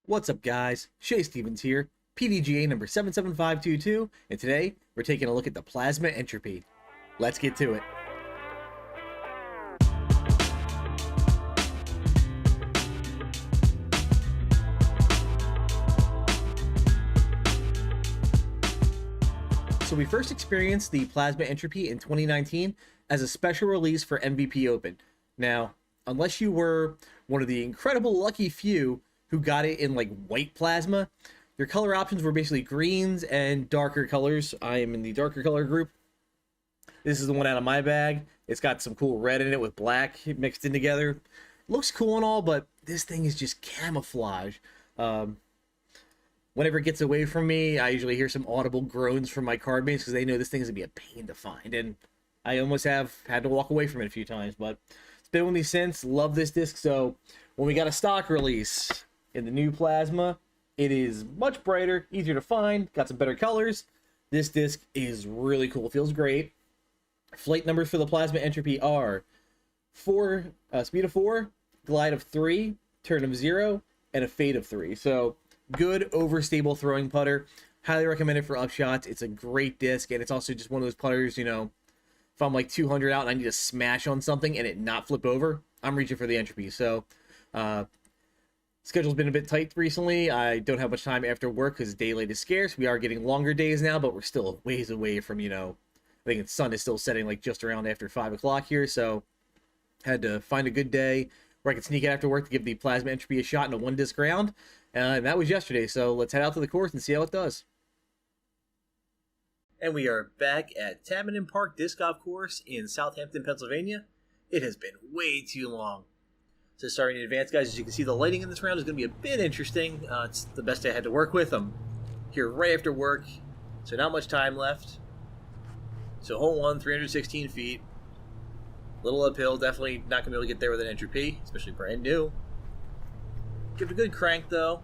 What's up, guys? Shay Stevens here, PDGA number 77522, and today we're taking a look at the Plasma Entropy. Let's get to it. So we first experienced the Plasma Entropy in 2019 as a special release for MVP Open. Now, unless you were one of the incredible lucky few who got it in like white plasma, your color options were basically greens and darker colors. I am in the darker color group. This is the one out of my bag. It's got some cool red in it with black mixed in together. Looks cool and all, but this thing is just camouflage. Whenever it gets away from me, I usually hear some audible groans from my card mates because they know this thing is going to be a pain to find. And I almost have had to walk away from it a few times, but it's been with me since. Love this disc. So when we got a stock release in the new Plasma, it is much brighter, easier to find, got some better colors. This disc is really cool. Feels great. Flight numbers for the Plasma Entropy are speed of 4, glide of 3, turn of 0, and a fade of 3. So good overstable throwing putter. Highly recommend it for upshots. It's a great disc, and it's also just one of those putters, you know, if I'm like 200 out and I need to smash on something and it not flip over, I'm reaching for the Entropy. So schedule's been a bit tight recently. I don't have much time after work because daylight is scarce. We are getting longer days now, but we're still a ways away from, you know, I think the sun is still setting like just around after 5 o'clock here. So had to find a good day where I could sneak out after work to give the Plasma Entropy a shot in a one disc round. And that was yesterday. So let's head out to the course and see how it does. And we are back at Tabernan Park Disc Golf Course in Southampton, Pennsylvania. It has been way too long. So starting in advance, guys, as you can see, the lighting in this round is going to be a bit interesting. It's the best I had to work with. I'm here right after work, so not much time left. So hole 1, 316 feet. Little uphill, definitely not going to be able to get there with an Entropy, especially brand new. Give it a good crank, though.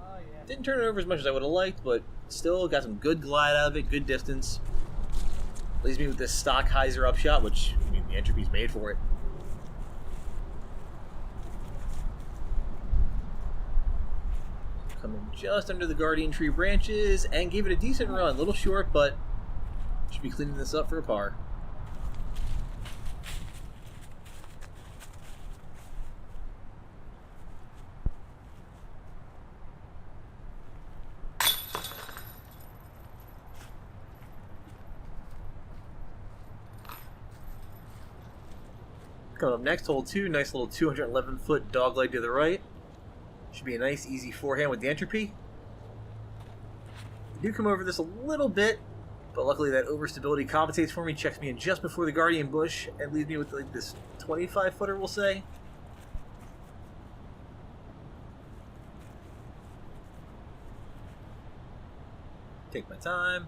Oh, yeah. Didn't turn it over as much as I would have liked, but still got some good glide out of it, good distance. Leaves me with this stock hyzer upshot, which, I mean, the Entropy's made for it. Coming just under the Guardian Tree branches and gave it a decent run. A little short, but should be cleaning this up for a par. Coming up next, hole 2, nice little 211-foot dogleg to the right. Should be a nice, easy forehand with the Entropy. I do come over this a little bit, but luckily that overstability compensates for me, checks me in just before the Guardian Bush, and leaves me with like this 25-footer, we'll say. Take my time.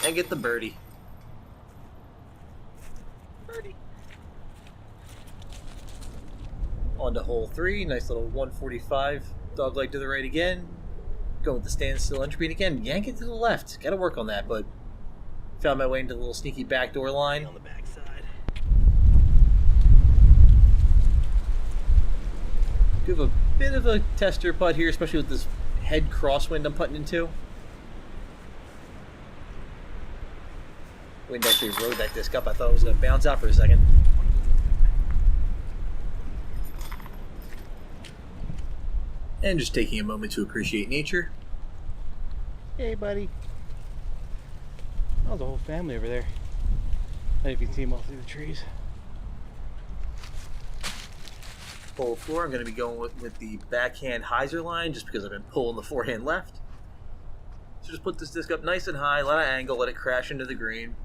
And get the birdie. Birdie. On to hole 3, nice little 145 dogleg to the right again. Going with the standstill Entropy, and again, yank it to the left. Got to work on that, but found my way into the little sneaky backdoor line. On the backside. Do have a bit of a tester putt here, especially with this head crosswind I'm putting into. Wind actually rode that disc up. I thought it was going to bounce out for a second. And just taking a moment to appreciate nature. Hey, buddy. Oh, the whole family over there. I don't know if you can see them all through the trees. Hole 4, I'm going to be going with the backhand hyzer line just because I've been pulling the forehand left. So just put this disc up nice and high, a lot of angle, let it crash into the green.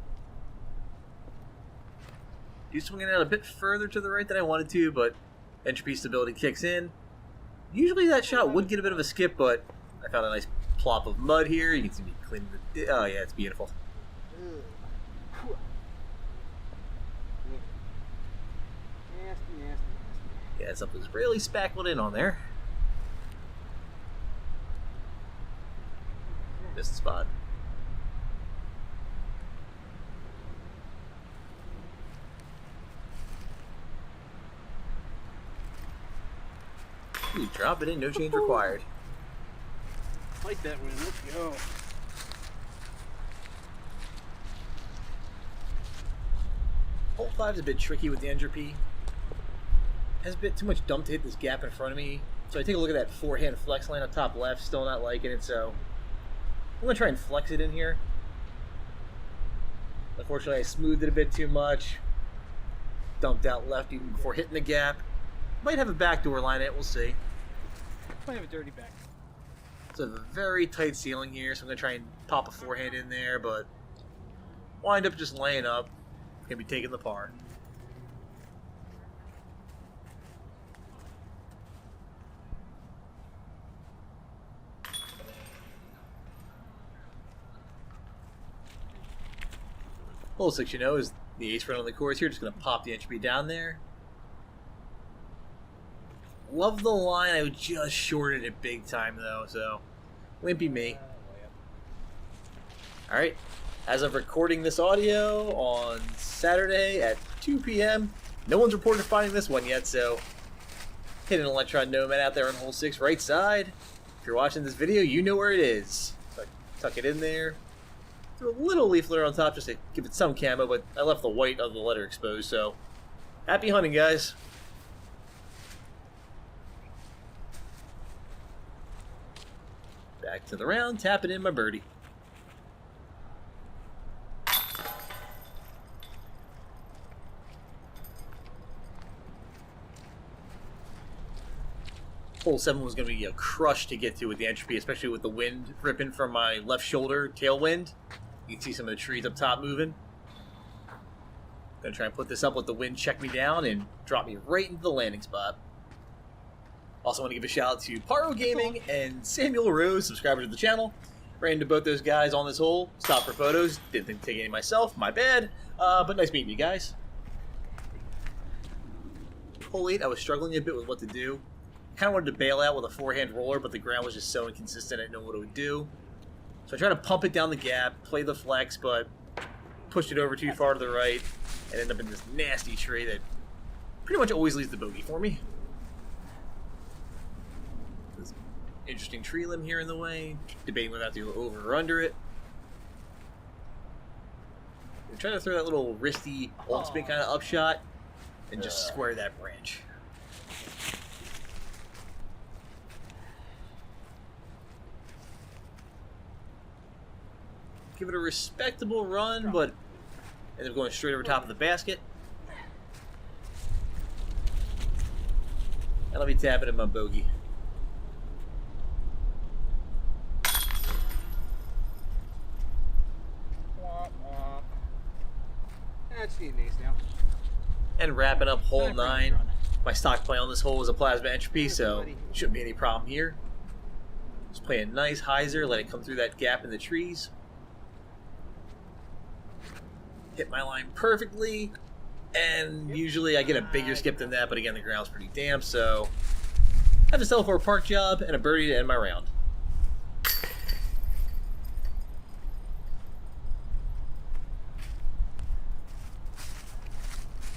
Do swing it out a bit further to the right than I wanted to, but Entropy stability kicks in. Usually that shot would get a bit of a skip, but I found a nice plop of mud here. You can see me cleaning the... Oh, yeah, it's beautiful. Nasty. Yeah, something's really spackled in on there. Missed the spot. You drop it in, no change required. Like that one. Let's go. Hole 5 is a bit tricky with the entropy. Has a bit too much dump to hit this gap in front of me. So I take a look at that forehand flex line up top left, still not liking it, so I'm going to try and flex it in here. Unfortunately, I smoothed it a bit too much. Dumped out left even before hitting the gap. Might have a backdoor line in it, we'll see. Might have a dirty back. It's a very tight ceiling here, so I'm going to try and pop a forehand in there, but wind up just laying up. Going to be taking the par. Hole 6, you know, is the ace front on the course here. Just going to pop the entropy down there. Love the line. I would just shorted it big time, though, so wimpy me. Alright, as of recording this audio on Saturday at 2 p.m., no one's reported finding this one yet, so hit an electron nomad out there on hole 6 right side. If you're watching this video, you know where it is. So tuck it in there. Threw a little leaf litter on top just to give it some camo, but I left the white of the letter exposed, so happy hunting, guys. Back to the round, tapping in my birdie. Hole 7 was going to be a crush to get to with the entropy, especially with the wind ripping from my left shoulder, tailwind. You can see some of the trees up top moving. Going to try and put this up, let the wind check me down and drop me right into the landing spot. Also want to give a shout out to Paro Gaming and Samuel Rose, subscriber to the channel. Ran into both those guys on this hole. Stopped for photos. Didn't think to take any myself. My bad. But nice meeting you guys. Hole 8, I was struggling a bit with what to do. Kind of wanted to bail out with a forehand roller, but the ground was just so inconsistent I didn't know what it would do. So I tried to pump it down the gap, play the flex, but pushed it over too far to the right, and ended up in this nasty tree that pretty much always leads the bogey for me. This interesting tree limb here in the way, debating whether I have to go over or under it. I'm trying to throw that little wristy, old spin kind of upshot, and just square that branch. Give it a respectable run, but ended up going straight over top of the basket. And I'll be tapping in my bogey. That's the ace now. And wrapping up hole 9. My stock play on this hole is a Plasma Entropy, so shouldn't be any problem here. Just play a nice hyzer, let it come through that gap in the trees. Hit my line perfectly, and usually I get a bigger skip than that, but again, the ground's pretty damp, so I have to settle for a park job and a birdie to end my round.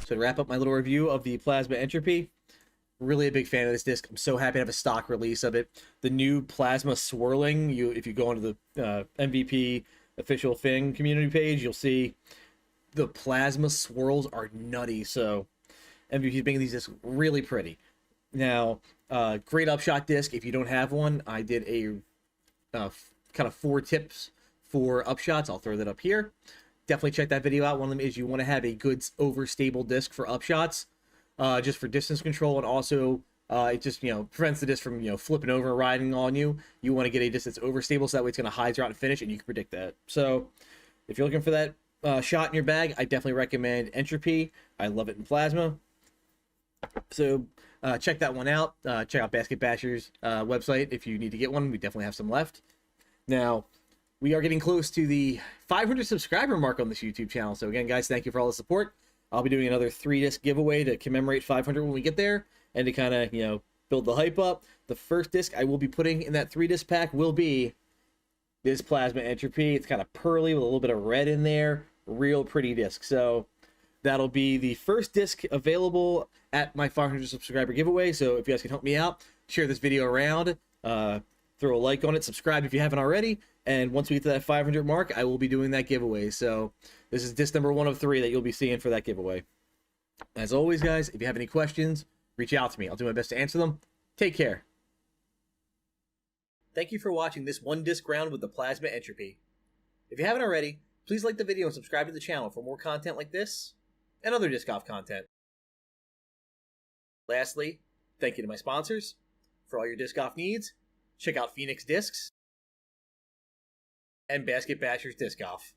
So to wrap up my little review of the Plasma Entropy, really a big fan of this disc. I'm so happy to have a stock release of it. The new Plasma Swirling, if you go onto the MVP official thing community page, you'll see the Plasma swirls are nutty, so MVP's making these discs really pretty. Now, great upshot disc. If you don't have one, I did a kind of 4 tips for upshots. I'll throw that up here. Definitely check that video out. One of them is you want to have a good overstable disc for upshots, just for distance control, and also it just prevents the disc from flipping over and riding on you. You want to get a disc that's overstable, so that way it's going to hide throughout and finish, and you can predict that. So if you're looking for that shot in your bag, I definitely recommend Entropy. I love it in Plasma. So check that one out. Check out Basket Basher's website if you need to get one. We definitely have some left. Now, we are getting close to the 500 subscriber mark on this YouTube channel. So again, guys, thank you for all the support. I'll be doing another 3-disc giveaway to commemorate 500 when we get there, and to kind of, build the hype up. The first disc I will be putting in that 3-disc pack will be this Plasma Entropy. It's kind of pearly with a little bit of red in there. Real pretty disc. So That'll be the first disc available at my 500 subscriber giveaway. So if you guys can help me out, share this video around, throw a like on it, subscribe if you haven't already. And once we get to that 500 mark, I will be doing that giveaway. So this is disc number 1 of 3 that you'll be seeing for that giveaway. As always, guys, if you have any questions, reach out to me. I'll do my best to answer them. Take care. Thank you for watching this 1 disc round with the Plasma Entropy. If you haven't already, please like the video and subscribe to the channel for more content like this and other disc golf content. Lastly, thank you to my sponsors. For all your disc golf needs, check out Phoenix Discs and Basket Bashers Disc Golf.